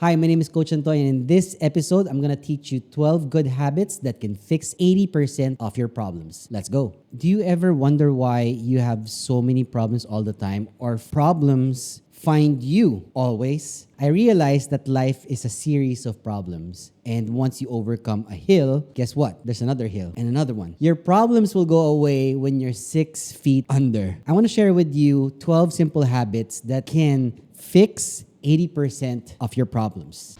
Hi, my name is Coach Antoy, and in this episode, I'm gonna teach you 12 good habits that can fix 80% of your problems. Let's go. Do you ever wonder why you have so many problems all the time, or problems find you always? I realized that life is a series of problems. And once you overcome a hill, guess what? There's another hill and another one. Your problems will go away when you're 6 feet under. I want to share with you 12 simple habits that can fix 80% of your problems.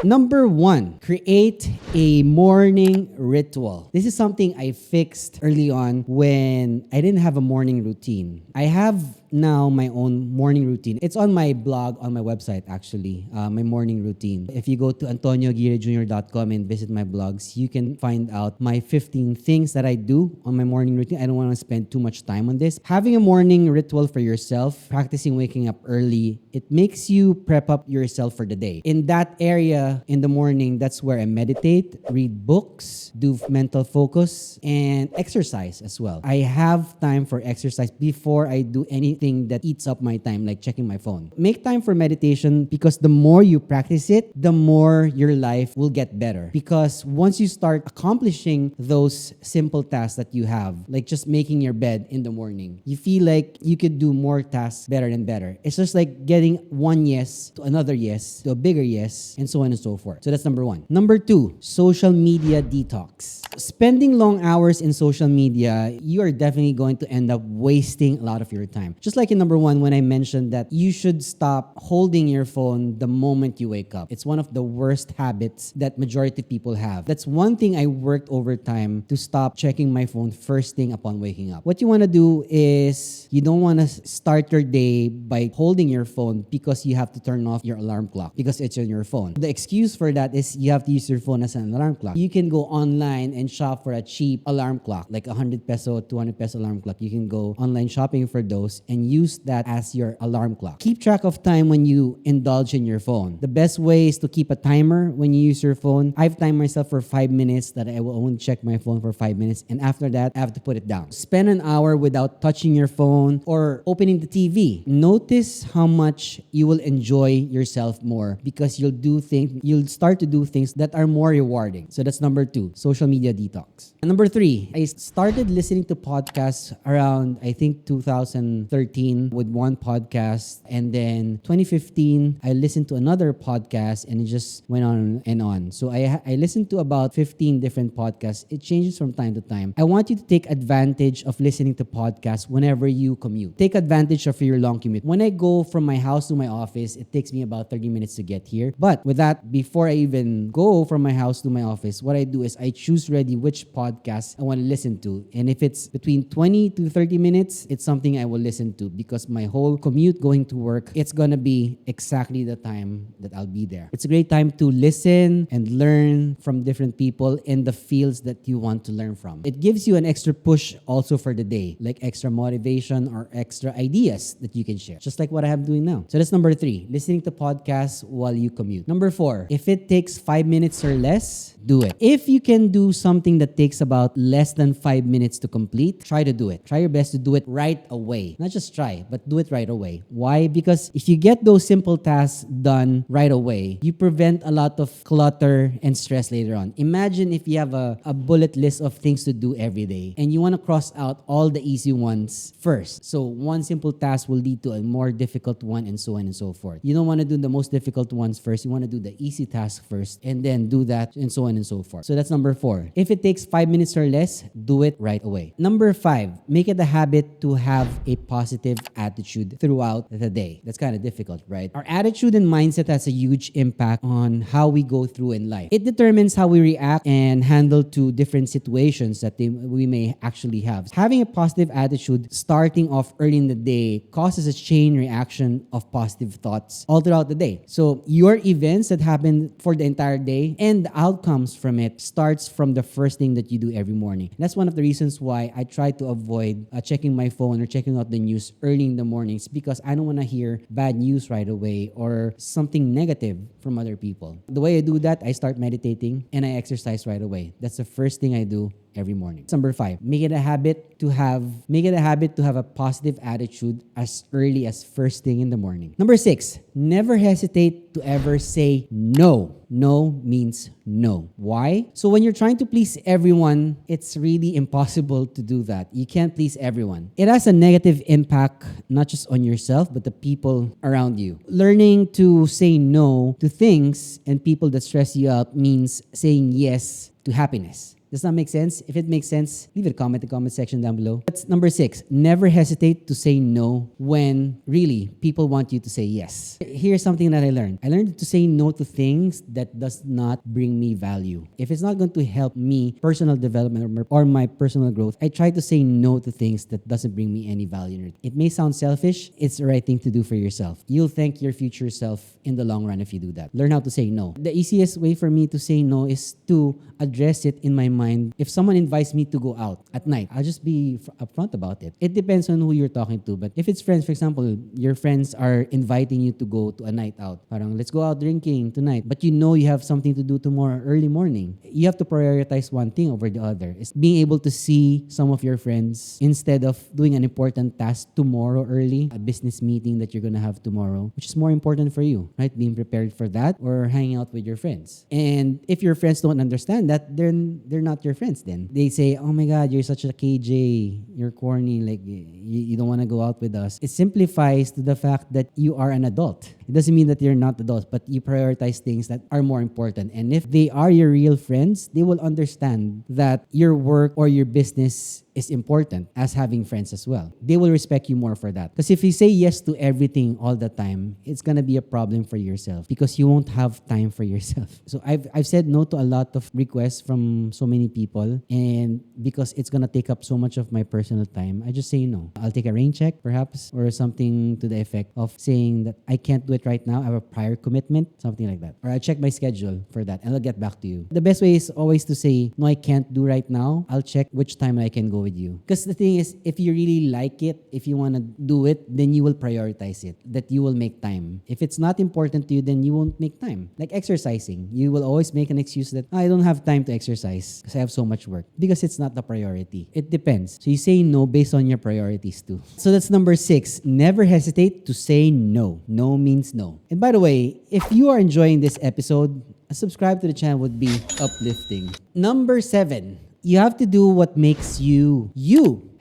Number 1, create a morning ritual. This is something I fixed early on when I didn't have a morning routine. I have now my own morning routine. It's on my blog, on my website actually, my morning routine. If you go to antonioaguirrejr.com and visit my blogs, you can find out my 15 things that I do on my morning routine. I don't want to spend too much time on this. Having a morning ritual for yourself, practicing waking up early, it makes you prep up yourself for the day. In that area, in the morning, that's where I meditate, read books, do mental focus, and exercise as well. I have time for exercise before I do anything that eats up my time, like checking my phone. Make time for meditation because the more you practice it, the more your life will get better. Because once you start accomplishing those simple tasks that you have, like just making your bed in the morning, you feel like you could do more tasks better and better. It's just like getting one yes to another yes to a bigger yes, and so on and so forth. So that's number 1. Number 2, social media detox. Spending long hours in social media, you are definitely going to end up wasting a lot of your time. Just like in number 1, when I mentioned that you should stop holding your phone the moment you wake up. It's one of the worst habits that majority of people have. That's one thing I worked over time to stop checking my phone first thing upon waking up. What you want to do is you don't want to start your day by holding your phone because you have to turn off your alarm clock because it's on your phone. The excuse for that is you have to use your phone as an alarm clock. You can go online and shop for a cheap alarm clock, like 100 peso, 200 peso alarm clock. You can go online shopping for those and use that as your alarm clock. Keep track of time when you indulge in your phone. The best way is to keep a timer when you use your phone. I've timed myself for 5 minutes that I will only check my phone for 5 minutes, and after that, I have to put it down. Spend an hour without touching your phone or opening the TV. Notice how much you will enjoy yourself more because you'll start to do things that are more rewarding. So that's number 2, social media detox. And number 3, I started listening to podcasts around, I think, 2013 with one podcast. And then 2015, I listened to another podcast and it just went on and on. So I listened to about 15 different podcasts. It changes from time to time. I want you to take advantage of listening to podcasts whenever you commute. Take advantage of your long commute. When I go from my house to my office, it takes me about 30 minutes to get here. But with that, before I even go from my house to my office, what I do is I choose ready which podcast I want to listen to. And if it's between 20 to 30 minutes, it's something I will listen to because my whole commute going to work, it's going to be exactly the time that I'll be there. It's a great time to listen and learn from different people in the fields that you want to learn from. It gives you an extra push also for the day, like extra motivation or extra ideas that you can share, just like what I am doing now. So that's number 3, listening to podcasts while you commute. Number 4, if it takes 5 minutes or less, do it. If you can do something that takes about less than 5 minutes to complete, try to do it. Try your best to do it right away. Not just try, but do it right away. Why? Because if you get those simple tasks done right away, you prevent a lot of clutter and stress later on. Imagine if you have a bullet list of things to do every day and you want to cross out all the easy ones first. So one simple task will lead to a more difficult one and so on and so forth. You don't want to do the most difficult ones first. You want to do the easy task first and then do that and so on and so forth. So that's number 4. If it takes 5 minutes or less, do it right away. Number 5, make it a habit to have a positive attitude throughout the day. That's kind of difficult, right? Our attitude and mindset has a huge impact on how we go through in life. It determines how we react and handle to different situations that we may actually have. Having a positive attitude starting off early in the day causes a chain reaction of positive thoughts all throughout the day. So your events that happen for the entire day and the outcomes from it starts from the first thing that you do every morning. And that's one of the reasons why I try to avoid checking my phone or checking out the news early in the mornings because I don't want to hear bad news right away or something negative from other people. The way I do that, I start meditating and I exercise right away. That's the first thing I do every morning. Number 5, make it a habit to have a positive attitude as early as first thing in the morning. Number 6, never hesitate to ever say no. No means no. Why? So when you're trying to please everyone, it's really impossible to do that. You can't please everyone. It has a negative impact, not just on yourself, but the people around you. Learning to say no to things and people that stress you out means saying yes to happiness. Does that make sense? If it makes sense, leave a comment in the comment section down below. That's number 6. Never hesitate to say no when really people want you to say yes. Here's something that I learned. I learned to say no to things that does not bring me value. If it's not going to help me personal development or my personal growth, I try to say no to things that doesn't bring me any value. It may sound selfish. It's the right thing to do for yourself. You'll thank your future self in the long run if you do that. Learn how to say no. The easiest way for me to say no is to address it in my mind. If someone invites me to go out at night, I'll just be upfront about it. It depends on who you're talking to. But if it's friends, for example, your friends are inviting you to go to a night out. Parang, let's go out drinking tonight. But you know you have something to do tomorrow early morning. You have to prioritize one thing over the other. It's being able to see some of your friends instead of doing an important task tomorrow early, a business meeting that you're going to have tomorrow, which is more important for you, right? Being prepared for that or hanging out with your friends. And if your friends don't understand that, then they're not your friends then. They say, oh my God, you're such a KJ. You're corny. Like, you don't want to go out with us. It simplifies to the fact that you are an adult. It doesn't mean that you're not adults, but you prioritize things that are more important. And if they are your real friends, they will understand that your work or your business is important as having friends as well. They will respect you more for that. Because if you say yes to everything all the time, it's going to be a problem for yourself because you won't have time for yourself. So I've said no to a lot of requests from so many people, and because it's going to take up so much of my personal time, I just say no. I'll take a rain check perhaps, or something to the effect of saying that I can't do it right now. I have a prior commitment, something like that. Or I'll check my schedule for that and I'll get back to you. The best way is always to say, no, I can't do right now. I'll check which time I can go with you. Because the thing is, if you really like it, if you want to do it, then you will prioritize it, that you will make time. If it's not important to you, then you won't make time. Like exercising, you will always make an excuse that I don't have time to exercise because I have so much work, because it's not the priority. It depends. So you say no based on your priorities too. So that's number 6. Never hesitate to say no. No means no. And by the way, if you are enjoying this episode, subscribe to the channel would be uplifting. Number 7. You have to do what makes you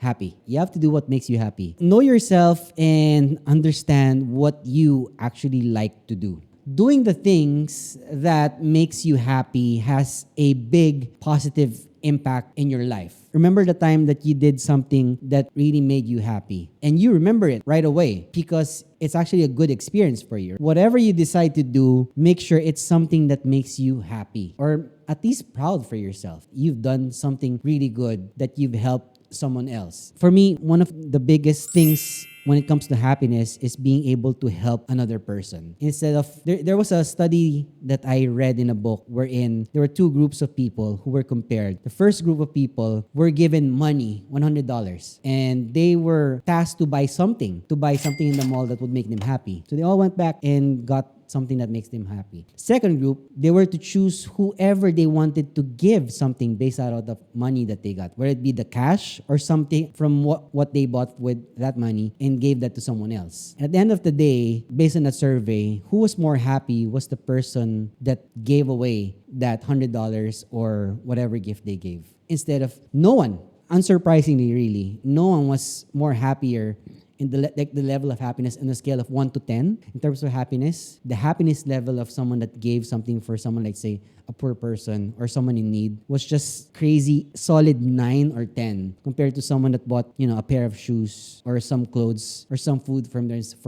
happy. You have to do what makes you happy. Know yourself and understand what you actually like to do. Doing the things that makes you happy has a big positive impact in your life. Remember the time that you did something that really made you happy, and you remember it right away because it's actually a good experience for you. Whatever you decide to do, make sure it's something that makes you happy or at least proud for yourself. You've done something really good, that you've helped someone else. For me, one of the biggest things when it comes to happiness is being able to help another person. Instead of, there was a study that I read in a book wherein there were 2 groups of people who were compared. The first group of people were given money, $100, and they were tasked to buy something in the mall that would make them happy. So they all went back and got something that makes them happy. Second group, they were to choose whoever they wanted to give something based out of the money that they got, whether it be the cash or something from what they bought with that money and gave that to someone else. At the end of the day, based on a survey, who was more happy was the person that gave away that $100 or whatever gift they gave. Instead of no one. Unsurprisingly, really, no one was more happier in the level of happiness on a scale of 1 to 10 in terms of happiness. The happiness level of someone that gave something for someone, like say a poor person or someone in need, was just crazy solid 9 or 10 compared to someone that bought, a pair of shoes or some clothes or some food for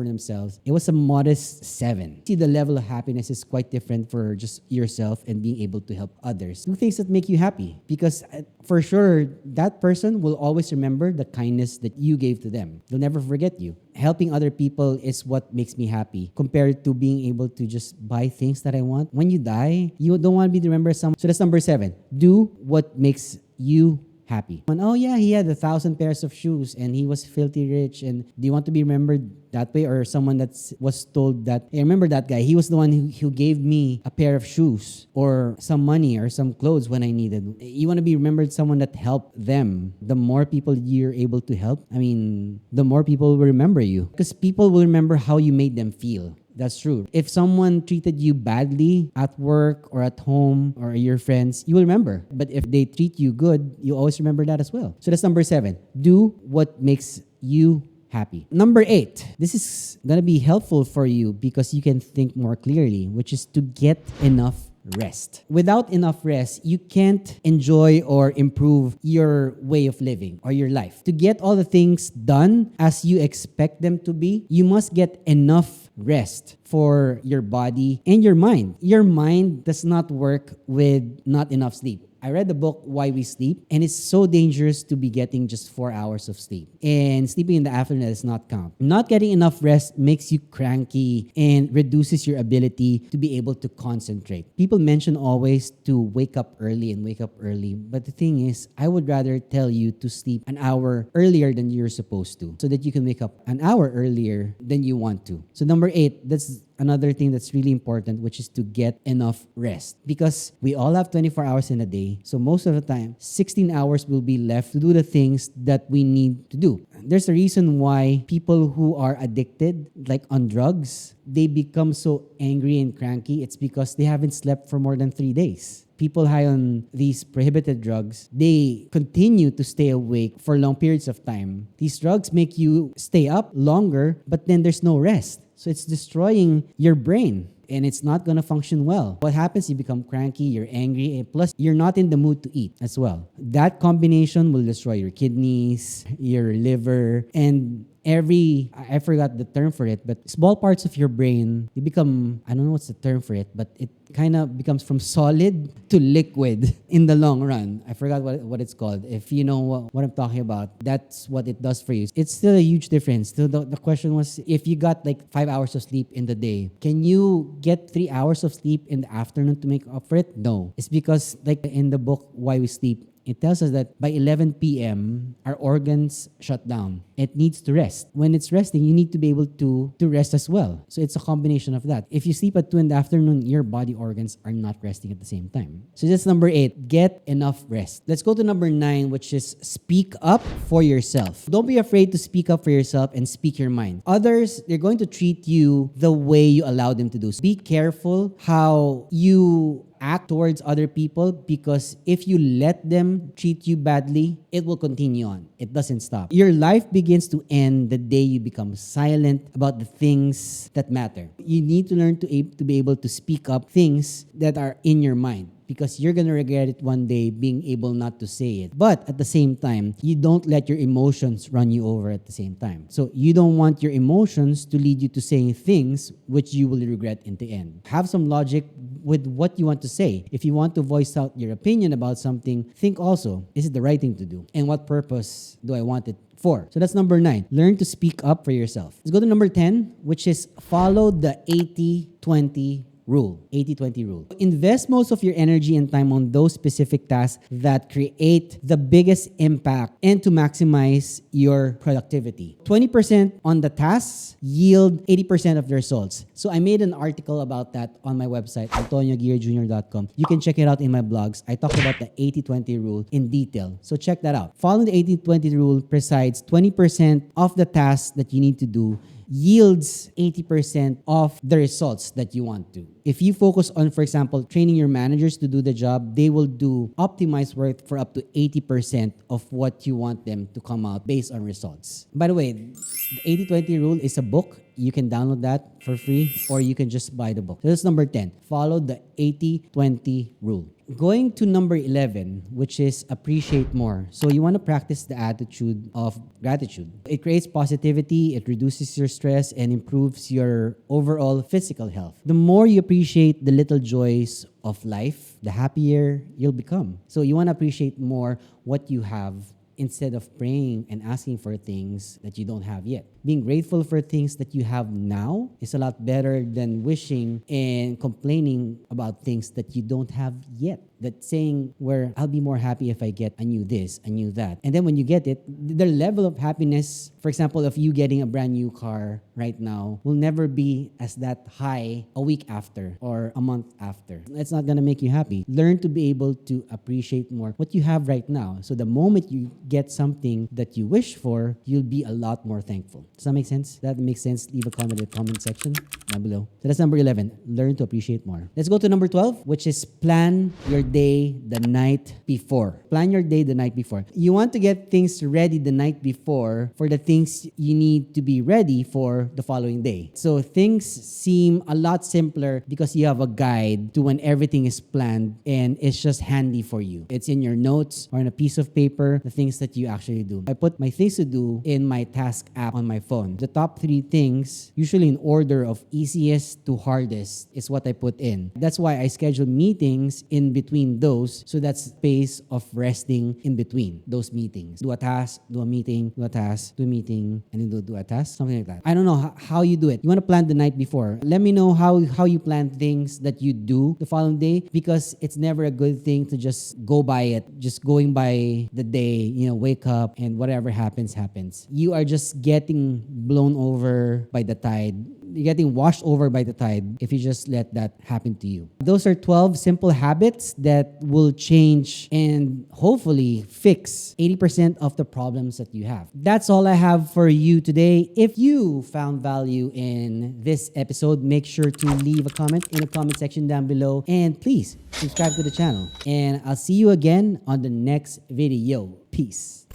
themselves. It was a modest 7. See, the level of happiness is quite different for just yourself and being able to help others. Do things that make you happy, because for sure that person will always remember the kindness that you gave to them. They'll never forget you. Helping other people is what makes me happy compared to being able to just buy things that I want. When you die, you don't want to be remembered as someone. So that's number 7. Do what makes you happy. And oh yeah, he had 1,000 pairs of shoes and he was filthy rich. And do you want to be remembered that way, or someone that was told that, hey, remember that guy? He was the one who gave me a pair of shoes or some money or some clothes when I needed. You want to be remembered someone that helped them. The more people you're able to help, the more people will remember you, because people will remember how you made them feel. That's true. If someone treated you badly at work or at home or your friends, you will remember. But if they treat you good, you always remember that as well. So that's number 7. Do what makes you happy. Number 8. This is going to be helpful for you because you can think more clearly, which is to get enough rest. Without enough rest, you can't enjoy or improve your way of living or your life. To get all the things done as you expect them to be, you must get enough rest for your body and your mind. Your mind does not work with not enough sleep. I read the book Why We Sleep, and it's so dangerous to be getting just 4 hours of sleep. And sleeping in the afternoon does not count. Not getting enough rest makes you cranky and reduces your ability to be able to concentrate. People mention always to wake up early and wake up early. But the thing is, I would rather tell you to sleep an hour earlier than you're supposed to, so that you can wake up an hour earlier than you want to. So number 8, that's another thing that's really important, which is to get enough rest. Because we all have 24 hours in a day. So most of the time, 16 hours will be left to do the things that we need to do. There's a reason why people who are addicted, like on drugs, they become so angry and cranky. It's because they haven't slept for more than 3 days. People high on these prohibited drugs, they continue to stay awake for long periods of time. These drugs make you stay up longer, but then there's no rest. So it's destroying your brain and it's not going to function well. What happens, you become cranky, you're angry, and plus you're not in the mood to eat as well. That combination will destroy your kidneys, your liver, and I forgot the term for it, but small parts of your brain, they become, I don't know what's the term for it, but it kind of becomes from solid to liquid in the long run. I forgot what it's called. If you know what I'm talking about, that's what it does for you. It's still a huge difference. So the question was, if you got like 5 hours of sleep in the day, can you get 3 hours of sleep in the afternoon to make up for it? No. It's because like in the book, Why We Sleep, it tells us that by 11 p.m., our organs shut down. It needs to rest. When it's resting, you need to be able to rest as well. So it's a combination of that. If you sleep at 2 in the afternoon, your body organs are not resting at the same time. So that's number 8. Get enough rest. Let's go to number 9, which is speak up for yourself. Don't be afraid to speak up for yourself and speak your mind. Others, they're going to treat you the way you allow them to do. So be careful how you act towards other people, because if you let them treat you badly, it will continue on. It doesn't stop. Your life begins to end the day you become silent about the things that matter. You need to learn to be able to speak up things that are in your mind, because you're going to regret it one day being able not to say it. But at the same time, you don't let your emotions run you over at the same time. So you don't want your emotions to lead you to saying things which you will regret in the end. Have some logic with what you want to say. If you want to voice out your opinion about something, think also, is it the right thing to do? And what purpose do I want it for? So that's number 9. Learn to speak up for yourself. Let's go to number 10, which is follow the 80-20 rule. 80-20 rule. Invest most of your energy and time on those specific tasks that create the biggest impact and to maximize your productivity. 20% on the tasks yield 80% of the results. So I made an article about that on my website, antonioaguirrejr.com. You can check it out in my blogs. I talked about the 80-20 rule in detail. So check that out. Following the 80-20 rule presides 20% of the tasks that you need to do yields 80% of the results that you want to. If you focus on, for example, training your managers to do the job, they will do optimized work for up to 80% of what you want them to come out based on results. By the way, the 80-20 rule is a book. You can download that for free, or you can just buy the book. So that's number 10. Follow the 80-20 rule. Going to number 11, which is appreciate more. So you want to practice the attitude of gratitude. It creates positivity, it reduces your stress, and improves your overall physical health. The more you appreciate the little joys of life, the happier you'll become. So you want to appreciate more what you have instead of praying and asking for things that you don't have yet. Being grateful for things that you have now is a lot better than wishing and complaining about things that you don't have yet. That saying where I'll be more happy if I get a new this, a new that. And then when you get it, the level of happiness, for example, of you getting a brand new car right now, will never be as that high a week after or a month after. It's not gonna make you happy. Learn to be able to appreciate more what you have right now. So the moment you get something that you wish for, you'll be a lot more thankful. Does that make sense? That makes sense. Leave a comment in the comment section down below. So that's number 11. Learn to appreciate more. Let's go to number 12, which is plan your day the night before. Plan your day the night before. You want to get things ready the night before for the things you need to be ready for the following day. So things seem a lot simpler because you have a guide to when everything is planned and it's just handy for you. It's in your notes or on a piece of paper, the things that you actually do. I put my things to do in my task app on my phone. The top 3 things, usually in order of easiest to hardest, is what I put in. That's why I schedule meetings in between those, so that's space of resting in between those meetings. Do a task, do a meeting, do a task, do a meeting, and then do a task, something like that. I don't know how you do it. You want to plan the night before. Let me know how you plan things that you do the following day, because it's never a good thing to just go by it, just going by the day, wake up and whatever happens. You are just getting blown over by the tide. You're getting washed over by the tide if you just let that happen to you. Those are 12 simple habits that will change and hopefully fix 80% of the problems that you have. That's all I have for you today. If you found value in this episode, make sure to leave a comment in the comment section down below. And please subscribe to the channel. And I'll see you again on the next video. Peace.